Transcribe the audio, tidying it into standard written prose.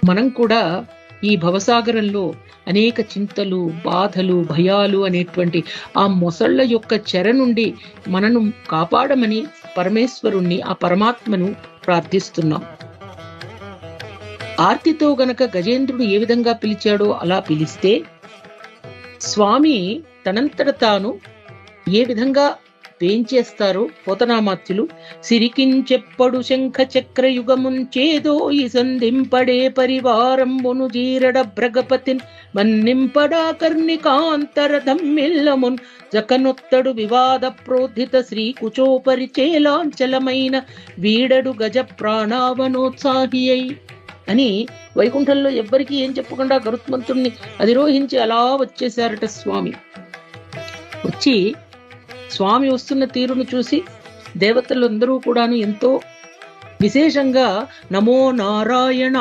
మనం కూడా ఈ భవసాగరంలో అనేక చింతలు, బాధలు, భయాలు అనేటువంటి ఆ మొసళ్ళ యొక్క చెర నుండి మనను కాపాడమని పరమేశ్వరుణ్ణి, ఆ పరమాత్మను ప్రార్థిస్తున్నాం. ఆర్తితో గనక గజేంద్రుడు ఏ విధంగా పిలిచాడో అలా పిలిస్తే స్వామి తనంతట తాను ఏ విధంగా వేంచేస్తారో పోతనామాత్యులు సిరికించెప్పడు శంఖ చక్ర యుగముంచేదో ఈ సంధింపడే పరివారంబును జీరడ భ్రగపతిన్ మన్నింపడా కర్ణికాంతరధమ్మిల్లమున్ జకనొత్తడు వివాద ప్రోద్ధిత శ్రీ కుచోపరిచేలాంచలమైన వీడడు గజ ప్రాణావనోత్సాహి అని వైకుంఠంలో ఎవ్వరికీ ఏం చెప్పకుండా గరుత్మంతుణ్ణి అధిరోహించి అలా వచ్చేశారట స్వామి. వచ్చి స్వామి వస్తున్న తీరును చూసి దేవతలందరూ కూడాను ఎంతో విశేషంగా నమో నారాయణ